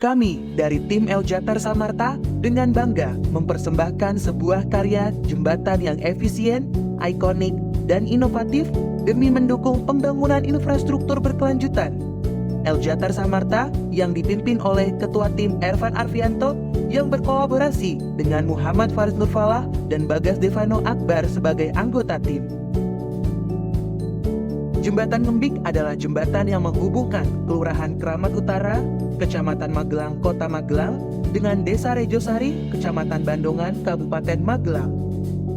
Kami dari tim Eljatar Samarta dengan bangga mempersembahkan sebuah karya jembatan yang efisien, ikonik, dan inovatif demi mendukung pembangunan infrastruktur berkelanjutan. Eljatar Samarta yang dipimpin oleh Ketua Tim Ervan Arfianto yang berkolaborasi dengan Muhammad Faris Nurfalah dan Bagas Devano Akbar sebagai anggota tim. Jembatan Ngembik adalah jembatan yang menghubungkan Kelurahan Kramat Utara, Kecamatan Magelang, Kota Magelang, dengan Desa Rejosari, Kecamatan Bandongan, Kabupaten Magelang.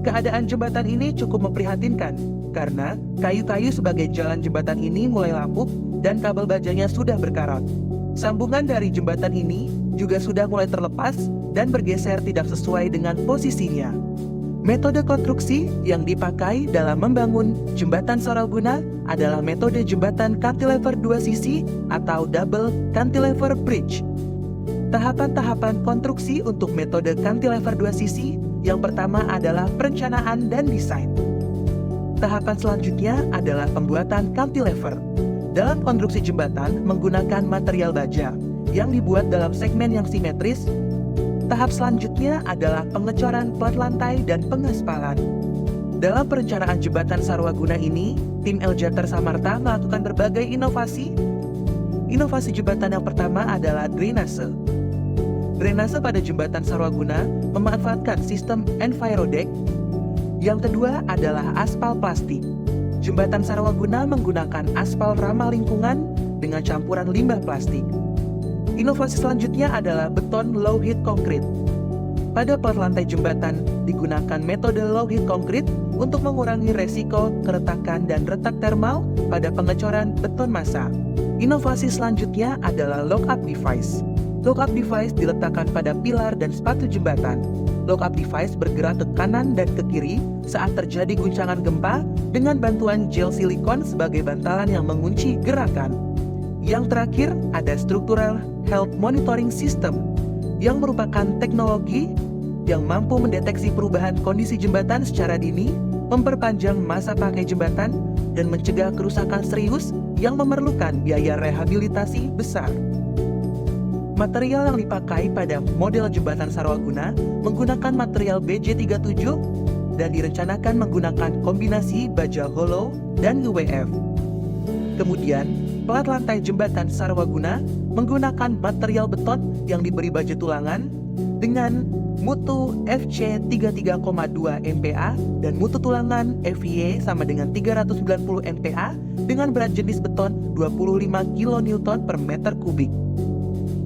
Keadaan jembatan ini cukup memprihatinkan, karena kayu-kayu sebagai jalan jembatan ini mulai lapuk dan kabel bajanya sudah berkarat. Sambungan dari jembatan ini juga sudah mulai terlepas dan bergeser tidak sesuai dengan posisinya. Metode konstruksi yang dipakai dalam membangun jembatan Sarwaguna adalah metode jembatan cantilever dua sisi atau double cantilever bridge. Tahapan-tahapan konstruksi untuk metode cantilever dua sisi yang pertama adalah perencanaan dan desain. Tahapan selanjutnya adalah pembuatan cantilever. Dalam konstruksi jembatan menggunakan material baja yang dibuat dalam segmen yang simetris. Tahap selanjutnya adalah pengecoran plat lantai dan pengaspalan. Dalam perencanaan jembatan Sarwaguna ini, tim Eljatar Samarta melakukan berbagai inovasi. Inovasi jembatan yang pertama adalah drainase. Drainase pada jembatan Sarwaguna memanfaatkan sistem Envirodeck. Yang kedua adalah aspal plastik. Jembatan Sarwaguna menggunakan aspal ramah lingkungan dengan campuran limbah plastik. Inovasi selanjutnya adalah beton low heat concrete. Pada plat lantai jembatan digunakan metode low heat concrete untuk mengurangi resiko keretakan dan retak termal pada pengecoran beton massa. Inovasi selanjutnya adalah lockup device. Lockup device diletakkan pada pilar dan spatu jembatan. Lockup device bergerak ke kanan dan ke kiri saat terjadi guncangan gempa dengan bantuan gel silikon sebagai bantalan yang mengunci gerakan. Yang terakhir ada structural health monitoring system yang merupakan teknologi yang mampu mendeteksi perubahan kondisi jembatan secara dini, memperpanjang masa pakai jembatan, dan mencegah kerusakan serius yang memerlukan biaya rehabilitasi besar. Material yang dipakai pada model jembatan Sarwaguna menggunakan material BJ37 dan direncanakan menggunakan kombinasi baja hollow dan UWF. Kemudian, plat lantai jembatan Sarwaguna menggunakan material beton yang diberi baja tulangan dengan mutu FC33,2 MPa dan mutu tulangan FY sama dengan 390 MPa dengan berat jenis beton 25 kN per meter kubik.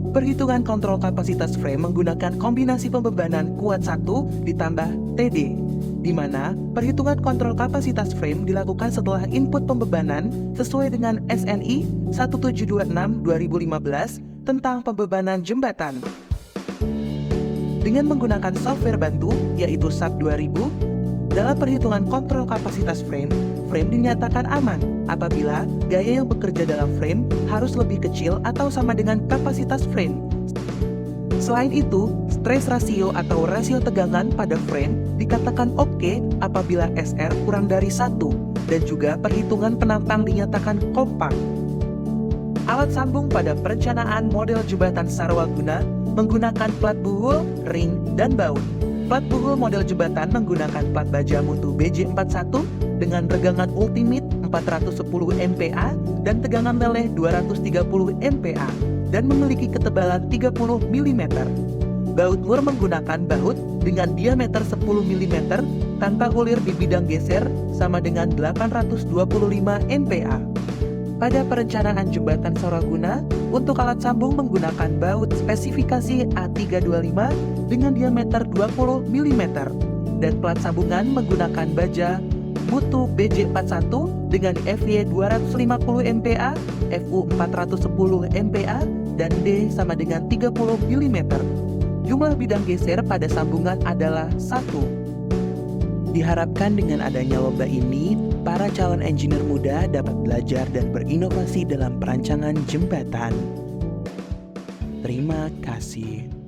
Perhitungan kontrol kapasitas frame menggunakan kombinasi pembebanan kuat 1 ditambah TD, di mana perhitungan kontrol kapasitas frame dilakukan setelah input pembebanan sesuai dengan SNI 1726/2015 tentang pembebanan jembatan. Dengan menggunakan software bantu yaitu SAP 2000, dalam perhitungan kontrol kapasitas frame dinyatakan aman apabila gaya yang bekerja dalam frame harus lebih kecil atau sama dengan kapasitas frame. Selain itu, stress ratio atau rasio tegangan pada frame dikatakan oke apabila SR kurang dari 1 dan juga perhitungan penampang dinyatakan kompak. Alat sambung pada perencanaan model jembatan Sarwaguna menggunakan plat buhul, ring, dan baut. Plat buhul model jembatan menggunakan plat baja mutu BJ41 dengan regangan ultimate 410 MPa dan tegangan leleh 230 MPa dan memiliki ketebalan 30 mm. Baut mur menggunakan baut dengan diameter 10 mm tanpa ulir di bidang geser sama dengan 825 MPa. Pada perencanaan jembatan Sarwaguna, untuk alat sambung menggunakan baut spesifikasi A325 dengan diameter 20 mm dan plat sambungan menggunakan baja mutu BJ41 dengan FY 250 MPa, FU 410 MPa, dan D sama dengan 30 mm. Jumlah bidang geser pada sambungan adalah 1. Diharapkan dengan adanya lomba ini, para calon engineer muda dapat belajar dan berinovasi dalam perancangan jembatan. Terima kasih.